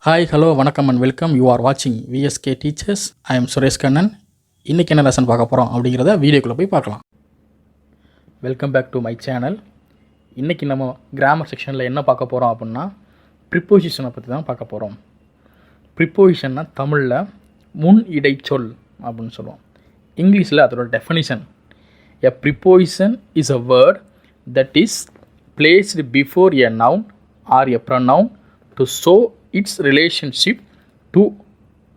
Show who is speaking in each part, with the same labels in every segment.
Speaker 1: Hi hello வணக்கம் and welcome. You are வாட்சிங் VSK teachers. I am Suresh Kannan. இன்றைக்கி என்ன லெசன் பார்க்க போகிறோம் அப்படிங்கிறத வீடியோக்குள்ளே போய் பார்க்கலாம். Welcome back to my channel. இன்றைக்கி நம்ம கிராமர் செக்ஷனில் என்ன பார்க்க போகிறோம் அப்படின்னா ப்ரிப்போசிஷனை பற்றி தான் பார்க்க போகிறோம். ப்ரிப்போசிஷன்னா தமிழில் முன் இடைச்சொல் அப்படின்னு சொல்லுவோம். இங்கிலீஷில் அதோட definition: a preposition is a word that is placed before a noun R a pronoun to show its relationship to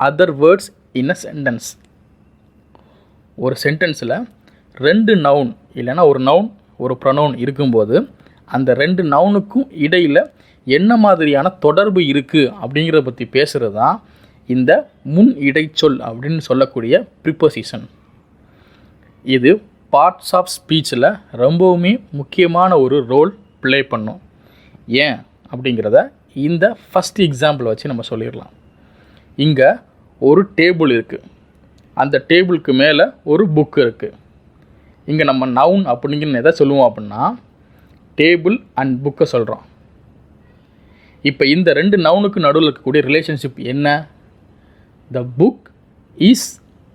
Speaker 1: other words in a sentence. ஒரு சென்டென்ஸில் ரெண்டு நவுன் இல்லைன்னா ஒரு நவுன் ஒரு ப்ரொனவுன் இருக்கும்போது அந்த ரெண்டு நவுனுக்கும் இடையில் என்ன மாதிரியான தொடர்பு இருக்குது அப்படிங்கிறத பற்றி பேசுகிறது தான் இந்த முன் இடைச்சொல் அப்படின்னு சொல்லக்கூடிய ப்ரிப்போசிஷன். இது பார்ட்ஸ் ஆஃப் ஸ்பீச்சில் ரொம்பவுமே முக்கியமான ஒரு ரோல் ப்ளே பண்ணும். ஏன் அப்படிங்கிறத இந்த ஃபஸ்ட் எக்ஸாம்பிள் வச்சு நம்ம சொல்லிடலாம். இங்கே ஒரு டேபிள் இருக்குது, அந்த டேபிளுக்கு மேலே ஒரு புக்கு இருக்குது. இங்கே நம்ம நவுன் அப்படிங்கிற எதை சொல்லுவோம் அப்படின்னா டேபிள் அண்ட் புக்கை சொல்கிறோம். இப்போ இந்த ரெண்டு நவுனுக்கு நடுவில் இருக்கக்கூடிய ரிலேஷன்ஷிப் என்ன? The book is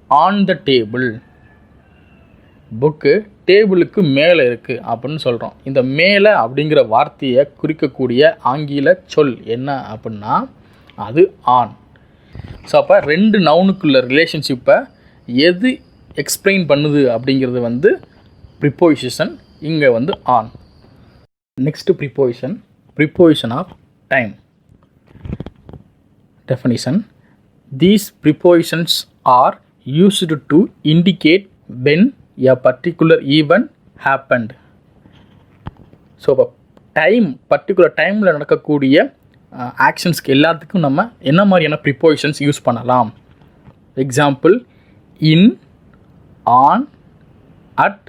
Speaker 1: on the table. Book டேபிளுக்கு மேலே இருக்குது அப்படின்னு சொல்கிறோம். இந்த மேலே அப்படிங்கிற வார்த்தையை குறிக்கக்கூடிய ஆங்கில சொல் என்ன அப்படின்னா அது ஆன். ஸோ அப்போ ரெண்டு நவுனுக்குள்ள ரிலேஷன்ஷிப்பை எது எக்ஸ்பிளைன் பண்ணுது அப்படிங்கிறது வந்து ப்ரிப்போசிஷன். இங்கே வந்து on. Next preposition of time. Definition: these prepositions are used to indicate when a particular event happened. So இப்போ பர்டிகுலர் டைமில் நடக்கக்கூடிய ஆக்ஷன்ஸ்க்கு எல்லாத்துக்கும் நம்ம என்ன மாதிரியான ப்ரிப்போசிஷன்ஸ் யூஸ் பண்ணலாம்? Example: in, on, at,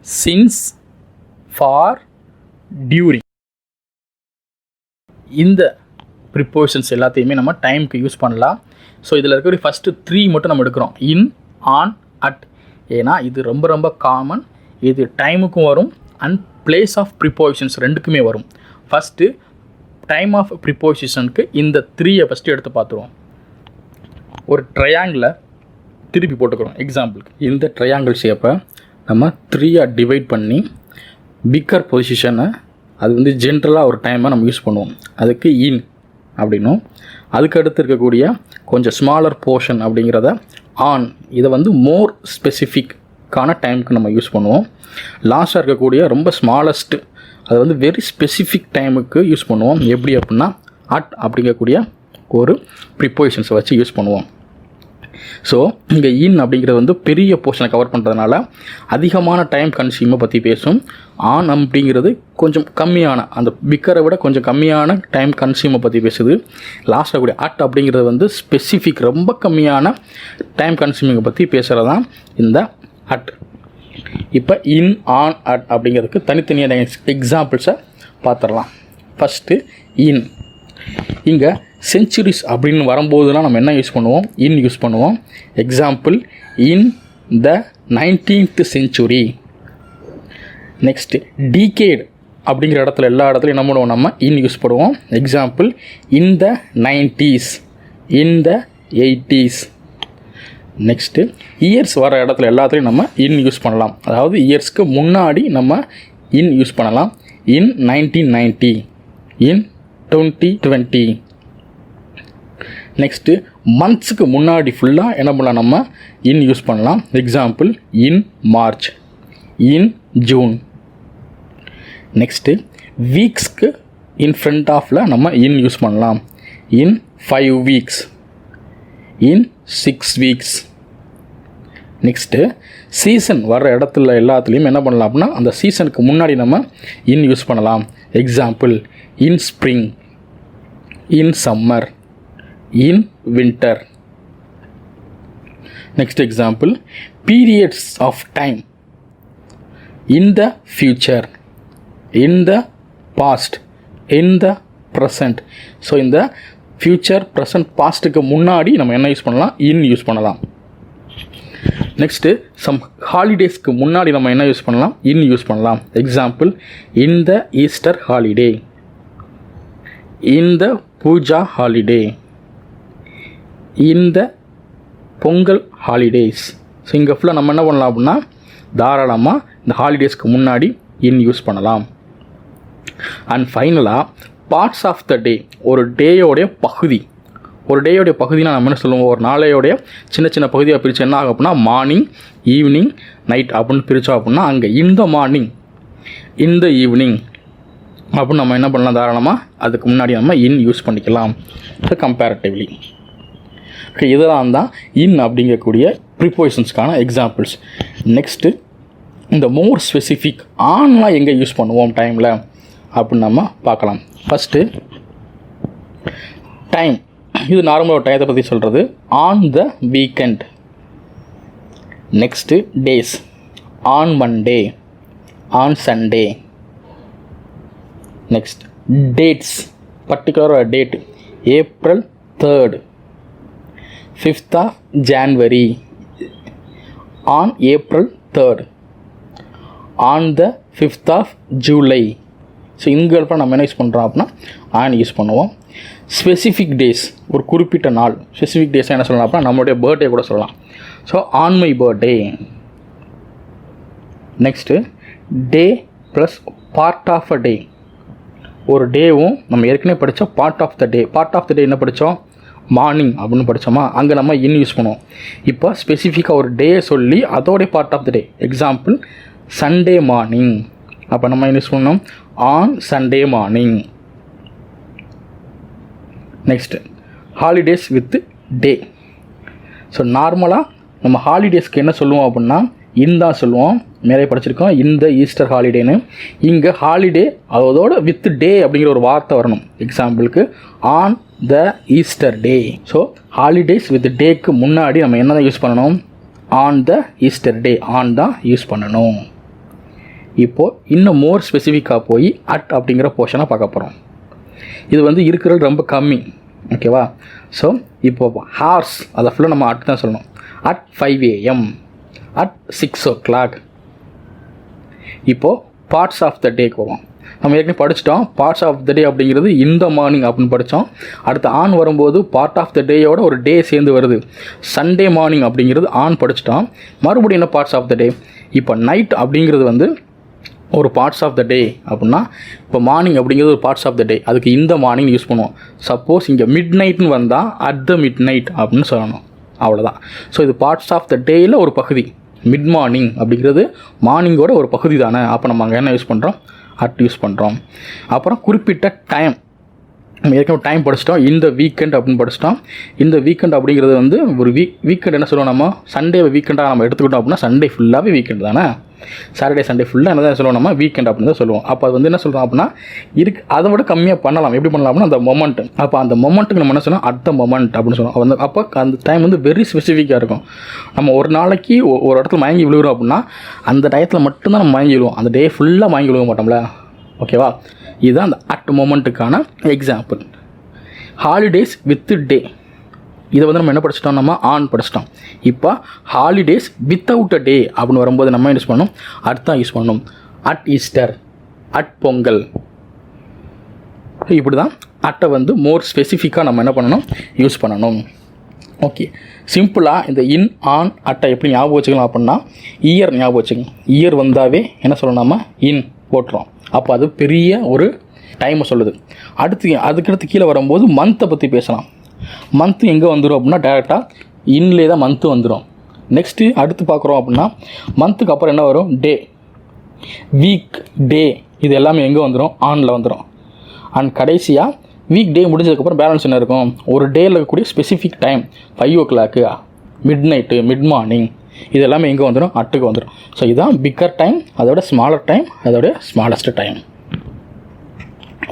Speaker 1: since, for, during. இந்த ப்ரிப்போசிஷன்ஸ் எல்லாத்தையுமே நம்ம டைமுக்கு யூஸ் பண்ணலாம். ஸோ இதில் இருக்கக்கூடிய ஃபஸ்ட்டு 3 மட்டும் நம்ம எடுக்கிறோம்: இன், ஆன், அட். ஏன்னா இது ரொம்ப ரொம்ப காமன். இது டைமுக்கும் வரும் அண்ட் பிளேஸ் ஆஃப் ப்ரிப்போசிஷன்ஸ் ரெண்டுக்குமே வரும். ஃபஸ்ட்டு டைம் ஆஃப் ப்ரிப்போசிஷனுக்கு இந்த 3 ஃபஸ்ட்டு எடுத்து பார்த்துருவோம். ஒரு ட்ரையாங்கிளை திருப்பி போட்டுக்கிறோம். எக்ஸாம்பிளுக்கு இந்த ட்ரையாங்கிள் ஷேப்பை நம்ம 3 டிவைட் பண்ணி பிக்கர் பொசிஷனை அது வந்து ஜென்ரலாக ஒரு டைமை நம்ம யூஸ் பண்ணுவோம். அதுக்கு இன் அப்படின்னும், அதுக்கு அடுத்து இருக்கக்கூடிய கொஞ்சம் ஸ்மாலர் போர்ஷன் அப்படிங்கிறத ஆன். இதை வந்து மோர் ஸ்பெசிஃபிக்கான டைமுக்கு நம்ம யூஸ் பண்ணுவோம். லாஸ்ட்டாக இருக்கக்கூடிய ரொம்ப ஸ்மாலஸ்ட்டு அது வந்து வெரி ஸ்பெசிஃபிக் டைமுக்கு யூஸ் பண்ணுவோம். எப்படி அப்படின்னா அட் அப்படிங்கக்கூடிய ஒரு ப்ரிப்போசிஷன்ஸை வச்சு யூஸ் பண்ணுவோம். ஸோ இங்கே இன் அப்படிங்கிறது வந்து பெரிய போர்ஷனை கவர் பண்ணுறதுனால அதிகமான டைம் கன்சியூமை பற்றி பேசும். ஆன் அப்படிங்கிறது கொஞ்சம் கம்மியான, அந்த பிக்கரை விட கொஞ்சம் கம்மியான டைம் கன்சியூமை பற்றி பேசுது. லாஸ்ட்டில் கூடிய அட் அப்படிங்கிறது வந்து ஸ்பெசிஃபிக், ரொம்ப கம்மியான டைம் கன்சியூமிங்கை பற்றி பேசுகிறது தான் இந்த அட். இப்போ இன், ஆன், அட் அப்படிங்கிறதுக்கு தனித்தனியான எக்ஸாம்பிள்ஸை பார்த்துடலாம். ஃபஸ்ட்டு இன். இங்கே செஞ்சுரிஸ் அப்படின்னு வரும்போதுலாம் நம்ம என்ன யூஸ் பண்ணுவோம்? இன் யூஸ் பண்ணுவோம். எக்ஸாம்பிள்: இன் த 19th century. நெக்ஸ்ட்டு டீகேட் அப்படிங்கிற இடத்துல எல்லா இடத்துலையும் என்ன பண்ணுவோம்? நம்ம இன் யூஸ் பண்ணுவோம். எக்ஸாம்பிள்: இன் த 90s, இன் த 80s. நெக்ஸ்ட்டு இயர்ஸ் வர இடத்துல எல்லாத்துலேயும் நம்ம இன் யூஸ் பண்ணலாம். அதாவது இயர்ஸ்க்கு முன்னாடி நம்ம இன் யூஸ் பண்ணலாம். இன் 1990, இன் 2020. நெக்ஸ்ட்டு மந்த்ஸுக்கு முன்னாடி ஃபுல்லாக என்ன பண்ணலாம்? நம்ம இன் யூஸ் பண்ணலாம். Example: in March, in June. Next வீக்ஸ்க்கு இன் ஃப்ரண்ட் ஆஃபில் நம்ம இன் யூஸ் பண்ணலாம். In 5 weeks, in 6 weeks. Next season வர இடத்துல எல்லாத்துலேயும் என்ன பண்ணலாம் அப்படின்னா அந்த சீசனுக்கு முன்னாடி நம்ம இன் யூஸ் பண்ணலாம். Example: in spring, in summer, in winter. Next example: periods of time. In the future, in the past, in the present. So இந்த ஃபியூச்சர், ப்ரெசன்ட், பாஸ்ட்டுக்கு முன்னாடி நம்ம என்ன யூஸ் பண்ணலாம்? இன் யூஸ் பண்ணலாம். நெக்ஸ்ட்டு சம் ஹாலிடேஸ்க்கு முன்னாடி நம்ம என்ன யூஸ் பண்ணலாம்? இன் யூஸ் பண்ணலாம். எக்ஸாம்பிள்: இன் த ஈஸ்டர் ஹாலிடே, இந்த பூஜா ஹாலிடே, இந்த பொங்கல் ஹாலிடேஸ். ஸோ இங்கே ஃபுல்லாக நம்ம என்ன பண்ணலாம் அப்படின்னா தாராளமாக இந்த ஹாலிடேஸ்க்கு முன்னாடி இன் யூஸ் பண்ணலாம். அண்ட் ஃபைனலாக பார்ட்ஸ் ஆஃப் த டே, ஒரு டேயோடைய பகுதி. ஒரு டேயோடைய பகுதினா நம்ம என்ன சொல்லுவோம், ஒரு நாளையோடைய சின்ன சின்ன பகுதியாக பிரித்து என்ன ஆகும் அப்படின்னா மார்னிங், ஈவினிங், நைட் அப்படின்னு பிரித்தோம் அப்படின்னா அங்கே இந்த மார்னிங், இந்த ஈவினிங் அப்படின்னு நம்ம என்ன பண்ணலாம், தாராளமாக அதுக்கு முன்னாடி நம்ம இன் யூஸ் பண்ணிக்கலாம். ஸோ கம்பேரிட்டிவ்லி ஓகே, இதெல்லாம் தான் இன் அப்படிங்கக்கூடிய ப்ரிப்போசிஷன்ஸ்க்கான எக்ஸாம்பிள்ஸ். நெக்ஸ்ட்டு இந்த மோர் ஸ்பெசிஃபிக் ஆன்லாம் எங்கே யூஸ் பண்ணுவோம் டைமில் அப்படின்னு நம்ம பார்க்கலாம். ஃபஸ்ட்டு டைம், இது நார்மலாக ஒரு டயத்தை பற்றி சொல்கிறது. On the weekend. Next days, on Monday, on Sunday. Next dates, particular date, April 3rd, 5th of January, on April 3rd, on the 5th of July. So இங்கே நம்ம என்ன யூஸ் பண்ணுறோம் அப்படின்னா ஆன் யூஸ் பண்ணுவோம். ஸ்பெசிஃபிக் டேஸ், ஒரு குறிப்பிட்ட நாள். Specific டேஸாக என்ன சொல்லலாம் அப்படின்னா நம்மளுடைய பர்த்டே கூட சொல்லலாம். So on my birthday. Next day plus part of a day. ஒரு டேவும் நம்ம ஏற்கனவே படித்தோம் part of the day. Part of the day என்ன படித்தோம், மார்னிங் அப்படின்னு படித்தோமா, அங்கே நம்ம இன் யூஸ் பண்ணுவோம். இப்போ ஸ்பெசிஃபிக்காக ஒரு டே சொல்லி அதோடைய part of the day. Example Sunday morning. அப்போ நம்ம யூஸ் பண்ணோம் on Sunday morning. Next holidays with day. So நார்மலாக நம்ம ஹாலிடேஸ்க்கு என்ன சொல்லுவோம் அப்படின்னா இன் தான் சொல்லுவோம். மேலே படிச்சிருக்கோம் இந்த ஈஸ்டர் ஹாலிடேன்னு. இங்கே ஹாலிடே அதோட வித் டே அப்படிங்கிற ஒரு வார்த்தை வரணும். எக்ஸாம்பிளுக்கு on the Easter day. So holidays with டேக்கு முன்னாடி நம்ம என்ன தான் யூஸ் பண்ணணும், on the Easter day, on தான் யூஸ் பண்ணணும். இப்போது இன்னும் மோர் ஸ்பெசிஃபிக்காக போய் அட் அப்படிங்கிற போர்ஷனை பார்க்க போகிறோம். இது இருக்கிறது ரொம்ப கம்மி. ஓகேவா? ஸோ இப்போ ஹார்ஸ் அதை ஃபுல்லாக நம்ம அட் தான் சொல்லணும். At 5 AM, at 6 o'clock. இப்போது பார்ட்ஸ் ஆஃப் த டேக்கு வரும். நம்ம ஏற்கனவே படிச்சிட்டோம் பார்ட்ஸ் ஆஃப் த டே அப்படிங்கிறது இந்த மார்னிங் அப்படின்னு படித்தோம். அடுத்து ஆன் வரும்போது பார்ட் ஆஃப் த டேயோட ஒரு டே சேர்ந்து வருது. சண்டே மார்னிங் அப்படிங்கிறது ஆன் படிச்சிட்டோம். மறுபடியும் என்ன பார்ட்ஸ் ஆஃப் த டே. இப்போ நைட் அப்படிங்கிறது ஒரு பார்ட்ஸ் ஆஃப் த டே அப்படின்னா இப்போ மார்னிங் அப்படிங்கிறது ஒரு பார்ட்ஸ் ஆஃப் த டே. அதுக்கு இந்த மார்னிங் யூஸ் பண்ணுவோம். சப்போஸ் இங்கே மிட் நைட்னு வந்தால் அட் த மிட் நைட் அப்படின்னு சொல்லணும். அவ்வளோதான். ஸோ இது பார்ட்ஸ் ஆஃப் த டேயில் ஒரு பகுதி. மிட் மார்னிங் அப்படிங்கிறது மார்னிங்கோட ஒரு பகுதி தானே. அப்போ நம்ம அங்கே என்ன யூஸ் பண்ணுறோம், அட் யூஸ் பண்ணுறோம். அப்புறம் குறிப்பிட்ட டைம், நம்ம ஏற்கனவே டைம் படிச்சிட்டோம். இந்த வீக்கெண்ட் அப்படின்னு படிச்சிட்டோம். இந்த வீக்கெண்ட் அப்படிங்கிறது ஒரு வீக்கெண்ட் என்ன சொல்லுவோம், நம்ம சண்டே வீக்கெண்டாக நம்ம எடுத்துக்கிட்டோம் அப்படின்னா சண்டே ஃபுல்லாகவே வீக்கெண்ட் தானே. சாட்டர்டே சண்டே ஃபுல்லாக என்ன தான் சொல்லுவோம், நம்ம வீக்கெண்ட் அப்படின்னு தான் சொல்லுவோம். அப்போ அது என்ன சொல்கிறோம் அப்படின்னா அதை விட கம்மியாக பண்ணலாம். எப்படி பண்ணலாம் அப்படின்னா அந்த மொமெண்ட். அப்போ அந்த மொமெண்ட்டுக்கு நம்ம என்ன சொல்லணும், அட் த மொமெண்ட் அப்படின்னு சொல்லுவோம். அப்போ அந்த டைம் வெரி ஸ்பெசிஃபிக்காக இருக்கும். நம்ம ஒரு நாளைக்கு ஒரு இடத்துல மயங்கி விழுகிறோம் அப்படின்னா அந்த டயத்தில் மட்டும்தான் நம்ம மயங்கி விழுவோம். அந்த டே ஃபுல்லாக மயங்கி விழுக மாட்டோம்ல. ஓகேவா? இதுதான் அந்த அட் மொமெண்ட்டுக்கான எக்ஸாம்பிள். ஹாலிடேஸ் வித் டே, இதை நம்ம என்ன படிச்சிட்டோம், நம்ம ஆன் படிச்சிட்டோம். இப்போ ஹாலிடேஸ் வித்தவுட் அ டே அப்படின்னு வரும்போது நம்ம யூஸ் பண்ணணும், அட் தான் யூஸ் பண்ணணும். At Easter, at Pongal. இப்படி தான் அட்டை மோர் ஸ்பெசிஃபிக்காக நம்ம என்ன பண்ணணும், யூஸ் பண்ணணும். ஓகே, சிம்பிளாக இந்த இன் ஆன் அட்டை எப்படி ஞாபகம் வச்சுக்கலாம் அப்படின்னா இயர் ஞாபகம் வச்சுக்கணும். இயர் வந்தாவே என்ன சொல்லணும், நம்ம இன் போட்டுறோம். அப்போ அது பெரிய ஒரு டைமை சொல்லுது. அதுக்கடுத்து கீழே வரும்போது மந்த்தை பற்றி பேசலாம். மந்த்து எங்கே வந்துடும் அப்படின்னா டேரெக்டாக இன்லே தான் மந்த்து வந்துடும். நெக்ஸ்ட்டு அடுத்து பார்க்குறோம் அப்படின்னா மந்த்துக்கு அப்புறம் என்ன வரும், டே, வீக், டே. இது எல்லாமே எங்கே வந்துடும், ஆனில் வந்துடும். அண்ட் கடைசியாக வீக் டே முடிஞ்சதுக்கப்புறம் பேலன்ஸ் என்ன இருக்கும், ஒரு டேயில் இருக்கக்கூடிய specific time 5 o'clock, mid night, mid morning, இது எல்லாமே எங்கே வந்துடும், அட்டுக்கு வந்துடும். ஸோ இதுதான் பிக்கர் டைம், அதோட ஸ்மாலர் டைம், அதோட ஸ்மாலஸ்ட் டைம்.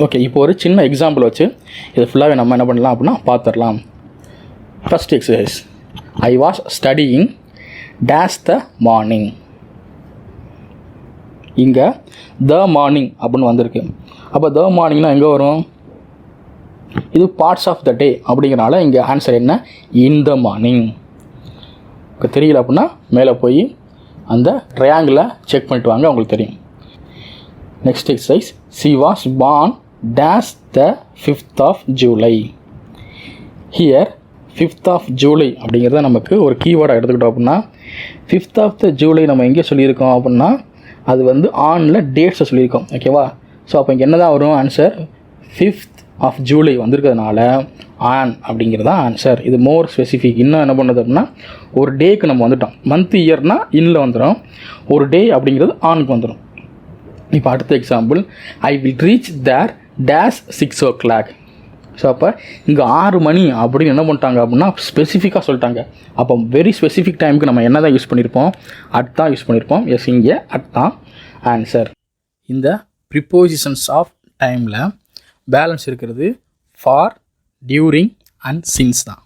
Speaker 1: ஓகே, இப்போ ஒரு சின்ன எக்ஸாம்பிள் வச்சு இது ஃபுல்லாகவே நம்ம என்ன பண்ணலாம் அப்படின்னா பார்த்துடலாம். First exercise, I was studying dash the morning. இங்கே த மார்னிங் அப்படின்னு வந்திருக்கு. அப்போ த மார்னிங்னா எங்கே வரும், இது பார்ட்ஸ் ஆஃப் த டே அப்படிங்கிறனால இங்கே ஆன்சர் என்ன, இன் த மார்னிங். இப்போ தெரியல அப்படின்னா மேலே போய் அந்த ட்ரையாங்கிளை செக் பண்ணிட்டு வாங்க, உங்களுக்கு தெரியும். Next exercise, she was born dash the 5th of July. Here 5th of July அப்படிங்கிறத நமக்கு ஒரு கீவேர்டாக எடுத்துக்கிட்டோம் அப்படின்னா 5th ஆஃப் த ஜூலை நம்ம எங்கே சொல்லியிருக்கோம் அப்படின்னா அது வந்து ஆனில் டேட்ஸை சொல்லியிருக்கோம். ஓகேவா? ஸோ அப்போ இங்கே என்ன தான் வரும் ஆன்சர்? 5th ஆஃப் ஜூலை வந்திருக்கிறதுனால ஆன் அப்படிங்கிறது தான் ஆன்சர். இது மோர் ஸ்பெசிஃபிக். இன்னும் என்ன பண்ணுது அப்படின்னா ஒரு டேக்கு நம்ம வந்துட்டோம். மந்த் இயர்னால் இன்னில் வந்துடும், ஒரு டே அப்படிங்கிறது ஆனுக்கு வந்துடும். இப்போ அடுத்த example, I will reach there dash 6 o'clock. So அப்போ இங்கே 6 மணி அப்படின்னு என்ன பண்ணிட்டாங்க அப்படின்னா ஸ்பெசிஃபிக்காக சொல்லிட்டாங்க. அப்போ வெரி ஸ்பெசிஃபிக் டைமுக்கு நம்ம என்ன தான் யூஸ் பண்ணியிருப்போம்? அட் தான் யூஸ் பண்ணியிருப்போம். எஸ், இங்கே அட் தான் ஆன்சர். இந்த ப்ரிப்போசிஷன்ஸ் ஆஃப் டைமில் பேலன்ஸ் இருக்கிறது ஃபார், டியூரிங் அண்ட் சின்ஸ் தான்.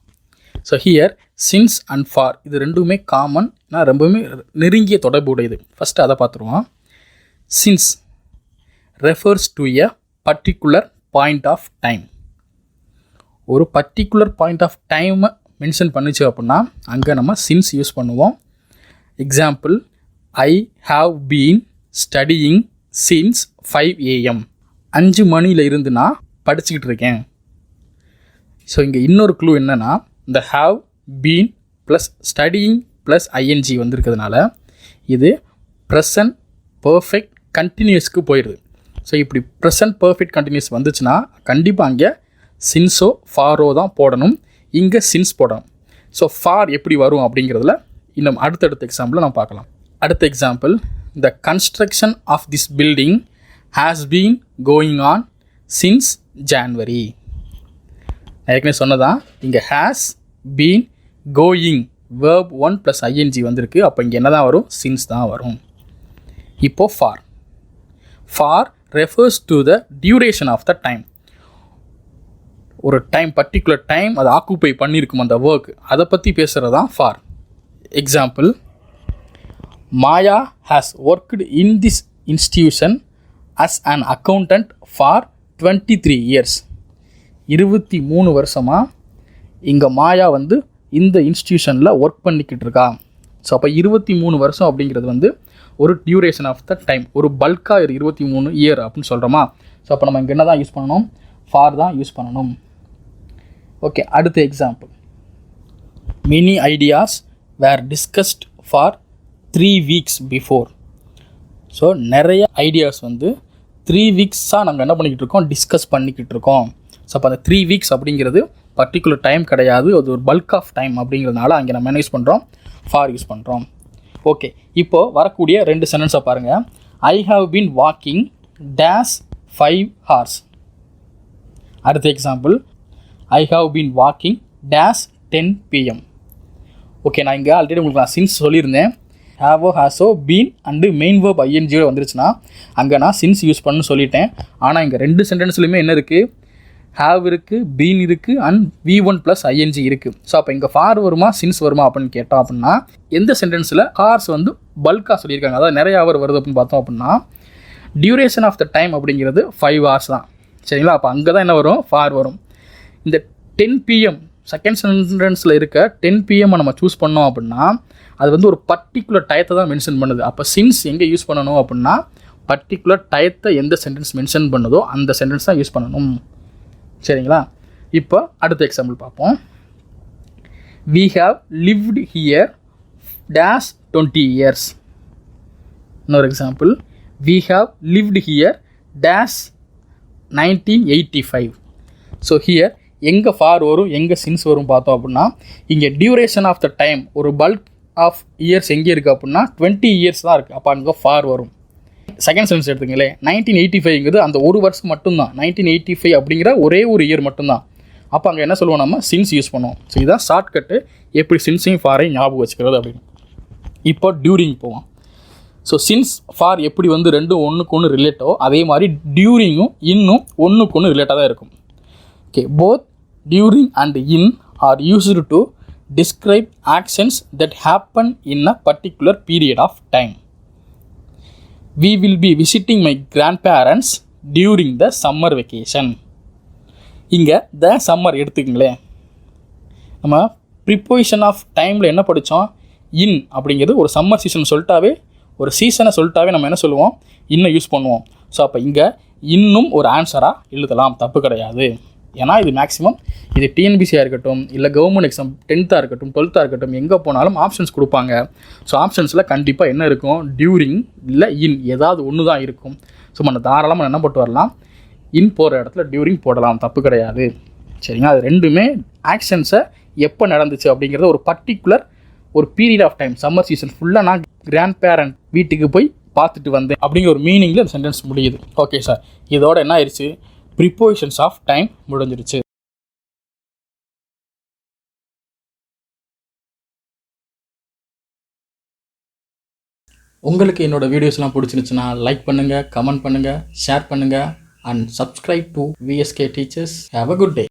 Speaker 1: So here since and for இது ரெண்டுமே காமன், நான் ரொம்பவுமே நெருங்கிய தொடர்பு உடையது. ஃபஸ்ட்டு அதை பார்த்துருவோம். Since refers to a particular point of time. ஒரு பர்டிகுலர் பாயிண்ட் ஆஃப் டைமை மென்ஷன் பண்ணிச்சு அப்படின்னா அங்கே நம்ம சின்ஸ் யூஸ் பண்ணுவோம். Example, I have been studying since 5 AM. 5 மணியில் இருந்து நான் படிச்சுக்கிட்டு இருக்கேன். ஸோ இங்கே இன்னொரு க்ளூ என்னென்னா இந்த have been plus studying plus ING வந்திருக்கிறதுனால இது ப்ரெசன்ட் பர்ஃபெக்ட் கண்டினியூஸ்க்கு போயிடுது. ஸோ இப்படி ப்ரெசன்ட் பர்ஃபெக்ட் கண்டினியூஸ் வந்துச்சுன்னா கண்டிப்பாக அங்கே சின்ஸோ ஃபாரோ தான் போடணும், இங்கே சின்ஸ் போடணும். ஸோ ஃபார் எப்படி வரும் அப்படிங்கிறதுல இன்னும் அடுத்தடுத்த எக்ஸாம்பிளை நம்ம பார்க்கலாம். அடுத்த example, the construction of this building has been going on since January. ஏற்கனவே சொன்னதான் இங்கே has been going verb 1 + ing வந்திருக்கு. அப்போ இங்கே என்ன தான் வரும்? சின்ஸ் தான் வரும். இப்போது for refers to the duration of the time. ஒரு டைம், பர்டிகுலர் டைம் அதை ஆக்குப்பை பண்ணியிருக்கும் அந்த ஒர்க், அதை பற்றி பேசுகிறது தான் for. Example, Maya has worked in this institution as an accountant for 23 years. 23 வருஷமாக இங்கே மாயா வந்து இந்த இன்ஸ்டிடியூஷனில் ஒர்க் பண்ணிக்கிட்டு இருக்கா. ஸோ அப்போ 23 வருஷம் அப்படிங்கிறது வந்து ஒரு டியூரேஷன் ஆஃப் த டைம், ஒரு பல்காக 23 இயர் அப்படின்னு சொல்கிறோமா. ஸோ அப்போ நம்ம இங்கே என்ன தான் யூஸ் பண்ணணும்? ஃபார் தான் யூஸ் பண்ணணும். ஓகே, அடுத்த example, many ideas were discussed for 3 weeks before. So நிறைய ஐடியாஸ் வந்து 3 weeksஸாக நாங்கள் என்ன பண்ணிக்கிட்டு இருக்கோம்? டிஸ்கஸ் பண்ணிக்கிட்டு இருக்கோம். ஸோ அப்போ அந்த 3 weeks அப்படிங்கிறது பர்டிகுலர் டைம் கிடையாது, அது ஒரு பல்க் ஆஃப் டைம் அப்படிங்கிறதுனால அங்கே நம்ம என்ன யூஸ் பண்ணுறோம்? ஃபார் யூஸ் பண்ணுறோம். ஓகே, இப்போது வரக்கூடிய 2 சென்டென்ஸை பாருங்கள். ஐ have been walking dash 5 hours. அடுத்த example, I have been walking dash 10 PM. Okay, நான் இங்கே ஆல்ரெடி உங்களுக்கு நான் சின்ஸ் சொல்லியிருந்தேன். ஹேவோ, ஹேஸோ, பீன் அண்டு மெயின் வேர்ப் ஐஎன்ஜியோ வந்துருச்சுன்னா அங்கே நான் சின்ஸ் யூஸ் பண்ணணும்னு சொல்லிட்டேன். ஆனால் இங்கே 2 சென்டென்ஸ்லையுமே என்ன இருக்குது? ஹேவ் இருக்குது, பீன் இருக்குது, அண்ட் V1 + ing இருக்குது. ஸோ அப்போ இங்கே ஃபார் வருமா சின்ஸ் வருமா அப்படின்னு கேட்டோம் அப்படின்னா எந்த சென்டென்ஸில் ஹார்ஸ் வந்து பல்காக சொல்லியிருக்காங்க, அதாவது நிறைய ஹவர் வருது அப்படின்னு பார்த்தோம் அப்படின்னா டியூரேஷன் ஆஃப் த டைம் அப்படிங்கிறது 5 hours தான். சரிங்களா? அப்போ அங்கே தான் என்ன வரும்? ஃபார் வரும். இந்த 10 PM செகண்ட் சென்டென்ஸில் இருக்க 10 PM நம்ம சூஸ் பண்ணோம் அப்படின்னா அது வந்து ஒரு பர்டிகுலர் டயத்தை தான் மென்ஷன் பண்ணுது. அப்போ சின்ஸ் எங்கே யூஸ் பண்ணணும் அப்படின்னா பர்டிகுலர் டயத்தை எந்த சென்டென்ஸ் மென்ஷன் பண்ணுதோ அந்த சென்டென்ஸ் தான் யூஸ் பண்ணணும். சரிங்களா? இப்போ அடுத்த எக்ஸாம்பிள் பார்ப்போம். we have lived here dash 20 years. இன்னொரு example, we have lived here dash 1985. So here எங்கே ஃபார் வரும், எங்கே சின்ஸ் வரும் பார்த்தோம் அப்படின்னா இங்கே டியூரேஷன் ஆஃப் த டைம், ஒரு பல்க் ஆஃப் இயர்ஸ் எங்கே இருக்குது அப்படின்னா 20 years தான் இருக்குது. அப்போ அங்கே ஃபார் வரும். செகண்ட் சென்டென்ஸ் எடுத்துங்களே, 1985ங்கிறது அந்த ஒரு வருஷம் மட்டும்தான். 1985 அப்படிங்கிற ஒரே ஒரு இயர் மட்டும்தான். அப்போ அங்கே என்ன சொல்லுவோம்? நம்ம சின்ஸ் யூஸ் பண்ணுவோம். ஸோ இதுதான் ஷார்ட்கட்டு எப்படி சின்ஸையும் ஃபாரையும் ஞாபகம் வச்சுக்கிறது அப்படின்னு. இப்போ டியூரிங் போவோம். ஸோ சின்ஸ் ஃபார் எப்படி வந்து ரெண்டும் ஒன்றுக்கு ஒன்று ரிலேட்டோ அதே மாதிரி டியூரிங்கும் இன்னும் ஒன்றுக்கு ஒன்று ரிலேட்டாக தான் இருக்கும். Okay, both during and in are used to describe actions that happen in a particular period of time. We will be visiting my grandparents during the summer vacation. இங்கே த சம்மர் எடுத்துக்கங்களேன். நம்ம ப்ரிப்போசிஷன் ஆஃப் டைமில் என்ன படித்தோம்? இன் அப்படிங்கிறது ஒரு summer season சொல்லிட்டாவே, ஒரு சீசனை சொல்லிட்டாவே நம்ம என்ன சொல்லுவோம்? இன்னும் யூஸ் பண்ணுவோம். ஸோ அப்போ இங்கே இன்னும் ஒரு ஆன்சராக எழுதலாம், தப்பு கிடையாது. ஏன்னா இது மேக்ஸிமம் இது டிஎன்பிசியாக இருக்கட்டும், இல்லை கவர்மெண்ட் எக்ஸாம் 10th இருக்கட்டும் 12th இருக்கட்டும், எங்கே போனாலும் ஆப்ஷன்ஸ் கொடுப்பாங்க. ஸோ ஆப்ஷன்ஸில் கண்டிப்பாக என்ன இருக்கும், டியூரிங் இல்லை இன் ஏதாவது ஒன்று தான் இருக்கும். ஸோ நம்ம தாராளமாக என்ன போட்டு வரலாம், இன் போகிற இடத்துல டியூரிங் போடலாம், தப்பு கிடையாது. சரிங்களா? அது ரெண்டுமே ஆக்ஷன்ஸை எப்போ நடந்துச்சு அப்படிங்கிறத ஒரு பர்டிகுலர் ஒரு period of time, summer season ஃபுல்லாக நான் கிராண்ட் பேரண்ட் வீட்டுக்கு போய் பார்த்துட்டு வந்தேன் அப்படிங்கிற ஒரு மீனிங்கில் அந்த சென்டென்ஸ் முடியுது. ஓகே சார், இதோட என்ன ஆயிடுச்சு, ப்ரிப்போசிஷன்ஸ் ஆஃப் டைம் முடிஞ்சிருச்சு. உங்களுக்கு என்னோடய வீடியோஸ்லாம் பிடிச்சிருந்துச்சுன்னா லைக் பண்ணுங்கள், கமெண்ட் பண்ணுங்கள், ஷேர் பண்ணுங்கள் and subscribe to VSK Teachers. Have a good day.